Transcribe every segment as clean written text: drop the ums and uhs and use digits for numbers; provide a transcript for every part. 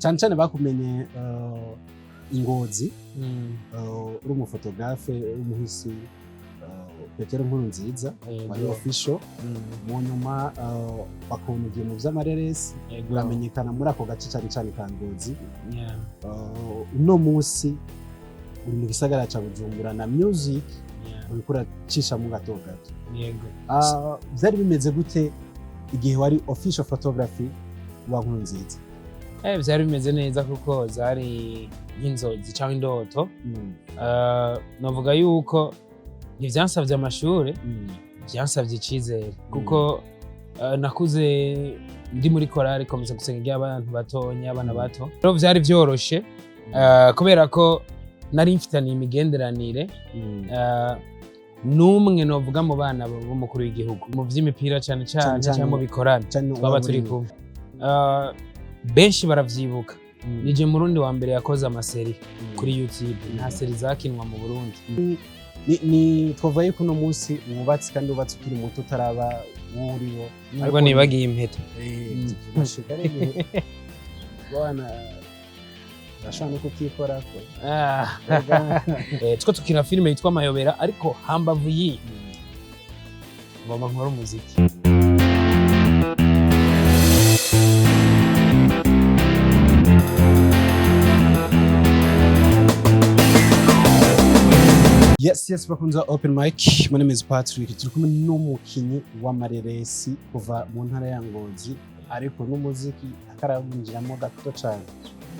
cyane cyane bakumenye Ngozi uri mu photograhe umuhisi Petero NKURUNZIZA wari official mu nyuma bakundiye mu vy'amareresi uramenyekana muri ako gace cyane cyane ka Ngozi. Unomunsi uri mu gisagara ca Bujumbura na music urikora cisha mu gato gato. Yego. Vyari bimeze gute igihe wari official photography wa NKURUNZIZA? Vyari bimeze neza kuko zari nk'inzozi cyangwa indoto. Navuga yuko ivyansavye amashure vyansavye icizere kuko nakuze ndi muri korali komeza gusenga y'abantu batonya abana bato. Rero vyari vyoroshe kubera ko nari mfitaniye imigenderanire n'umwe novuga mu bana b'umukuru w'igihugu mu vy'imipira cyane cyane cyangwa mu bikorana twaba turi kumwe. Benshi baravyibuka nije murundi wa mbere yakoze amaseri kuri YouTube, nta seri zakinwa mu Burundi. Ni twavuye ko no munsi wubatse kandi ubatse ukiri muto utaraba wuriwo ariko nibagiye impeta bwana bashana ko kikora ko two tukina filime yitwa Mayobera ariko hambavu yi ngoma nkora umuziki. Yes, bakunza open mic. My name is Patrick. Turi kumwe n'umukinyi w'amareresi kuva mu ntara ya Ngozi ariko n'umuziki akarabinjiramo gato cyane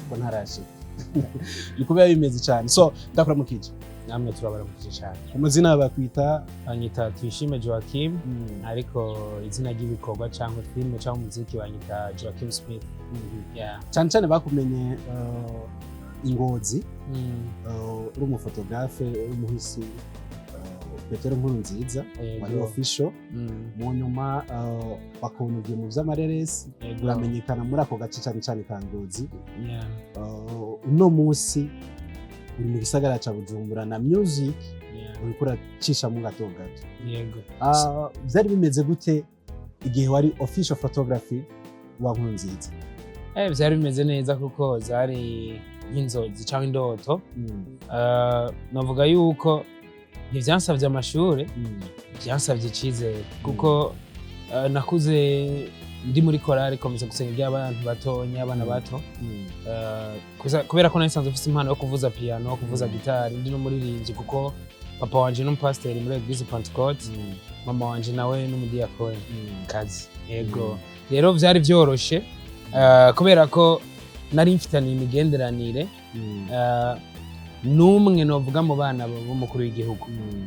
ko ntaraje. Nikuba bimeze cyane. So ndakora mukije. Namwe turabara mukije cyane. Umuzina bakwita banyita TUYISHIME Joachim ariko izina ry'ibikorwa cyangwa filime cyangwa umuziki banyita Joachim Smith. Cyane cyane bakumenye Ngozi uri mu photograhe umuhisi Petero NKURUNZIZA wari official mu nyuma bakundiye mu vy'amareresi uramenyekana muri ako gace cyane cyane ka Ngozi. Unomunsi uri mu gisagara ca Bujumbura na music urikora cisha mu gato gato. Yego. Vyari bimeze gute igihe wari official photography wa NKURUNZIZA? Vyari bimeze neza kuko zari nk'inzozi cyangwa indoto. Navuga yuko ivyansavye amashure vyansavye icizere kuko nakuze ndi muri korali komeza gusenga y'abantu batonya abana bato. Kubera ko nasanzwe mfise impano yo kuvuza piano yo kuvuza gitari ndi no muririmbyi kuko papa wanje n'umupasiteri muri Eglise Pentecote, mama wanje nawe n'umudiyakoni kazi. Yego. Rero vyari vyoroshe kubera ko nari mfitaniye imigenderanire n'umwe novuga mu bana b'umukuru w'igihugu.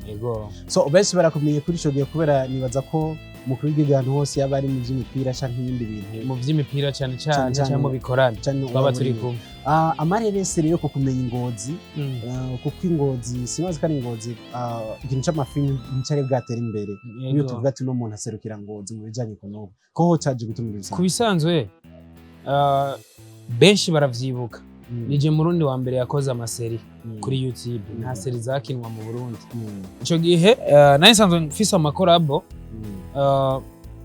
Yego. So benshi barakumenye kuri ico gihe kubera nibaza ko umukuru w'igihugu hose yaba ari mu vy'imipira canke ibindi bintu. Mu vy'imipira cyane cyane cyangwa mu bikorana twaba turi kumwe. Amareresi rero ko kumenya Ngozi kuko Ngozi sinazi kandi Ngozi ikintu c'amafilm nicare bwatera imbere iyo tuvuga ati no muntu aserukira Ngozi mu bijanye kunoba ko caje gutumiriza ku bisanzwe. Benshi baravyibuka nije murundi wa mbere yakoze amaseri kuri YouTube, nta seri zakinwa mu Burundi. Ico gihe nasanzwe mfise amakorabo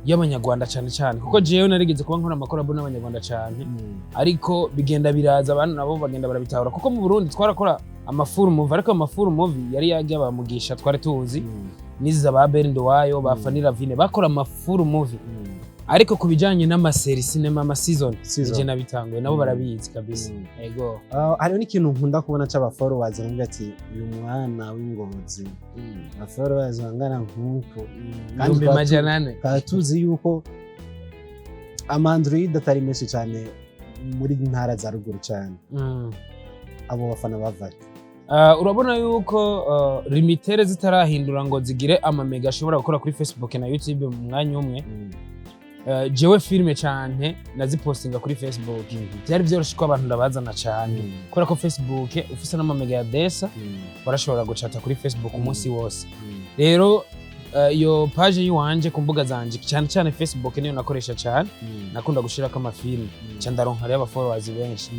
y'abanyarwanda cyane cyane kuko jewe narigeze kuba nkora amakorabo n'abanyarwanda cyane ariko bigenda biraza abantu nabo bagenda barabitahura kuko mu Burundi twarakora amafuru movie ariko amafuru movie yari yagiye abamugisha twari tuzi niza ba Berindo wayo bafanira vine bakora amafuru movie ariko kubijanye n'amaseri cinema ama season je nabitanguye nabo barabizi kabisa. Yego. Hariho n'ikintu nkunda kubona c'aba followers ngira ati uyu mwana w'Ingozi na followers bangana nk'uko kandi majanane tuzi yuko Android atari menshi cyane muri ntara za ruguru cyane. Abo bafana bavaye urabona yuko limitere zitarahindura ngo zigire amamega ashobora gukora kuri Facebook na YouTube mu mwanya umwe. Jewe filme cyane nazipostinga kuri Facebook byari byoroshe ko abantu ndabazana cyane kubera ko Facebook ufise n'amamega ya desa barashobora gucata kuri Facebook umunsi wose. Rero iyo page yiwanje ku mbuga zanje cyane cyane Facebook niyo nakoresha cyane nakunda gushirako amafilme cyandaronka rero aba followers benshi.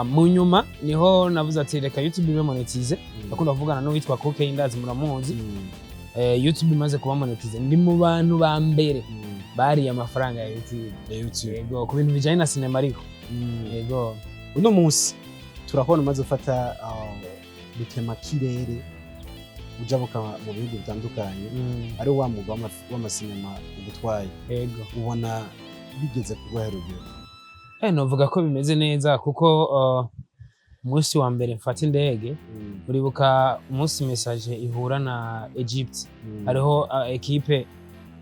Mu nyuma niho navuze ati reka YouTube ibe monetize nakunda kuvugana no witwa Koke Indazi muramuzi. YouTube imaze kuba monetize ndi mu bantu ba mbere bari amafaranga ya YouTube. Yego ku bintu bijanye na cinema ariko. Yego. uno munsi turabona umaze ufata rutema kirere ujabuka mu bihugu bitandukanye ari wa muga w'amasinema ugutwaye yego ubona bigeze kurwaho rugero novuga ko bimeze neza kuko umunsi wa mbere mfata indege uribuka umunsi message ihura na Egypt hariho equipe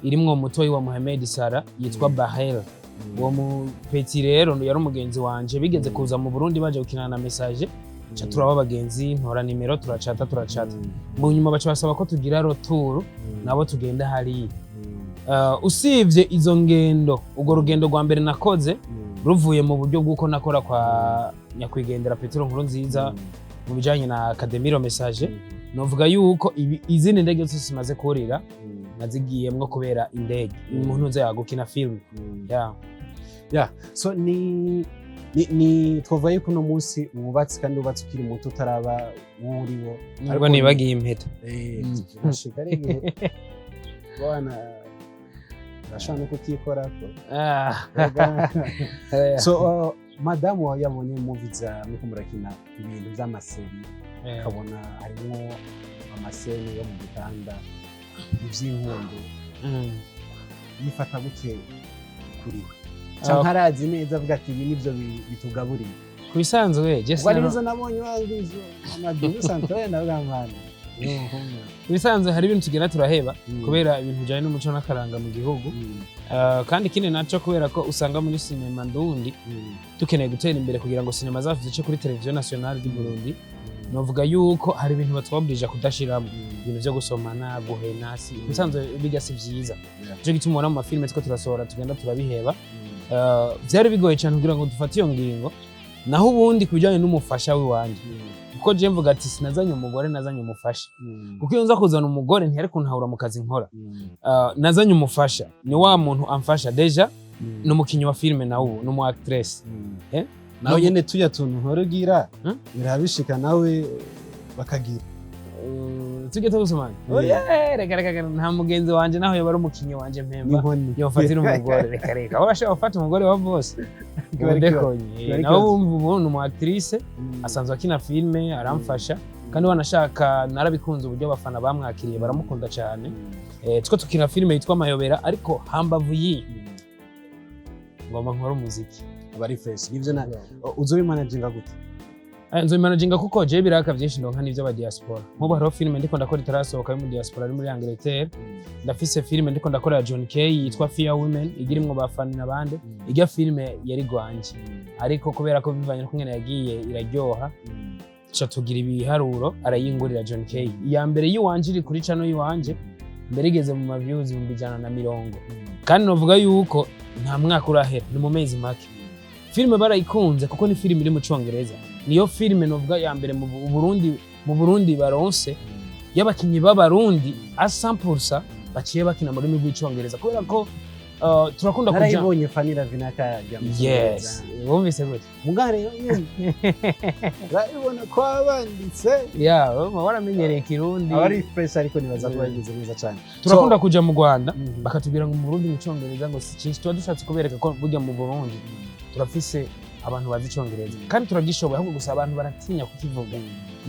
irimwo mutoyi wa Mohamed Salah yitwa Bahel uwo mu Petit rero yari umugenzi wanje bigeze kuza mu Burundi baje gukina na message cha turaba abagenzi ntora nimero turacata mu nyuma baca basaba ko tugira retour nabo tugenda hari usivye izo ngendo ugo rugendo rwa mbere nakoze ruvuye mu buryo bw'uko nakora kwa nyakwigendera Petero NKURUNZIZA mu bijanye na Academy message novuga yuko izindi ndege zose zimaze kurira nazigiyemwo kubera indege umuntu uza gukina film so ni twavuye ko no munsi wubatse kandi ubatse ukiri muto utaraba wuriwo ariko nibagiye impeta nashikare bwana bashaka no kutikorako so madamu wawe yabonye movie za muko murakina ibintu by'amaseri akabona harimo amaseri yo mu gitanda ivy'inkondo yifata buke kuri cyangwa arazi neza avuga ati ibi nivyo bitugaburiye kubisanzwe Jesse warizo nabonye wangizo amadini santoye na bwamana kubisanzwe hari ibintu tugenda turaheba kubera ibintu bijanye n'umuco n'akaranga mu gihugu kandi kine naco kubera ko usanga muri sinema ndundi tukeneye gutera imbere kugira ngo sinema zacu zice kuri televiziyo nationale du Burundi novuga yuko hari ibintu batwabrije kudashiramo ibintu byo gusomana guhena si bisanzwe bigasi vyiza cyo gituma mu mafilme two turasohora tugenda turabiheba byari bigoye cyane kugira ngo dufate iyo ngingo naho ubundi kubijanye n'umufasha wiwanje kuko je mvuga ati sinazanye umugore nazanye umufasha kuko iyo nza kuzana umugore ntiyari kuntahura mu kazi nkora nazanye umufasha ni wa muntu amfasha deja n'umukinyi wa filme nawo n'umu actress nawe nyene tuya tuntu nkorugira birabishika nawe bakagira tujye tugusomana reka nta mugenzi wanje naho yaba ari umukinyi wanje mpemba yofatira umugore reka aho bashaka gufata umugore wa boss ndekonye nawe bumva umuntu mu actrice asanzwe akina filme aramfasha kandi wanashaka narabikunze uburyo abafana bamwakiriye baramukunda cyane two tukina filme yitwa Amayobera ariko hambavu yi ngoma nkora umuziki abari fresh nivyo na uzobe managinga gute nzo managinga kuko je biraka byinshi ndonka nivyo aba diaspora nkubu hariho filme ndiko ndakora itarasohoka yo mu diaspora ari muri Angleterre ndafise filme ndiko ndakora ya John K yitwa Fear Women igirimwo bafani nabande ijya filme yari gwanje ariko kubera ko bivanye no kungene yagiye iraryoha cha tugira ibiharuro arayingurira John K ya mbere yiwanje iri kuri channel yiwanje mbere igeze mu ma views 150 kandi novuga yuko nta mwaka urahera ni mu mezi make filme barayikunze kuko ni filme iri mu Congereza niyo filme novuga ya mbere mu Burundi baronse y'abakinyi b'abarundi a 100% baciye bakina mu rurimi rw'icongereza kubera ko turakunda kuja narayibonye Fanira Vinaka yes wumvise gute mugare urabona ko abanditse waramenyereye Kirundi abari fresh ariko nibaza ko bagize neza cyane turakunda kuja mu Rwanda bakatubwira ngo mu Burundi mu Congereza ngo si cyinshi tuba dushatse kubereka ko burya mu Burundi turafise abantu bazi Congereza kandi turagishoboye ahubwo gusa abantu baratinya kukivuga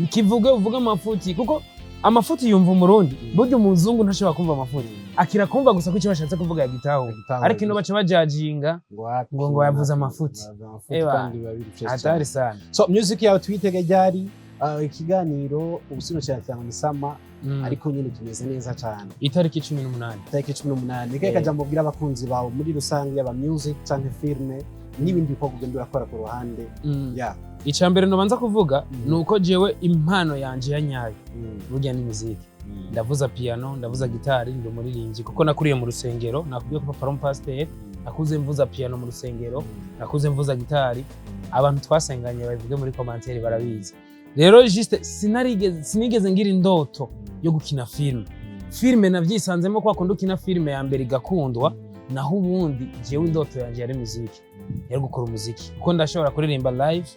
ikivuge uvuga amafuti kuko amafuti yumva umurundi buryo umuzungu ntashobora kumva amafuti akira kumva gusa ko icyo bashatse kuvuga ya gitaho ariko ino baca bajajinga ngo yavuze amafuti atari sana so music yawe twitege ryari ikiganiro ubusino cyane cyane nisama ariko nyine tumeze neza cyane itariki 18 nikaye kajambo bwira abakunzi bawe muri rusange yaba music cyangwa filme n'ibindi bikorwa ugenda urakora ku ruhande icambere no banza kuvuga nuko jewe impano yanje yanyaye burya ni muziki ndavuza piano ndavuza gitari ndi umuririmbyi kuko nakuriye mu rusengero nakubwiye ko papa pasteur nakuze mvuza piano mu rusengero nakuze mvuza gitari abantu twasenganye bavuge muri commentaire barabizi rero juste sinigeze ngira indoto yo gukina filme navyisanzemo kwa kundukina filme ya mbere igakundwa naho ubundi jewe indoto yanje yari muziki yari gukora umuziki kuko ndashobora kuririmba live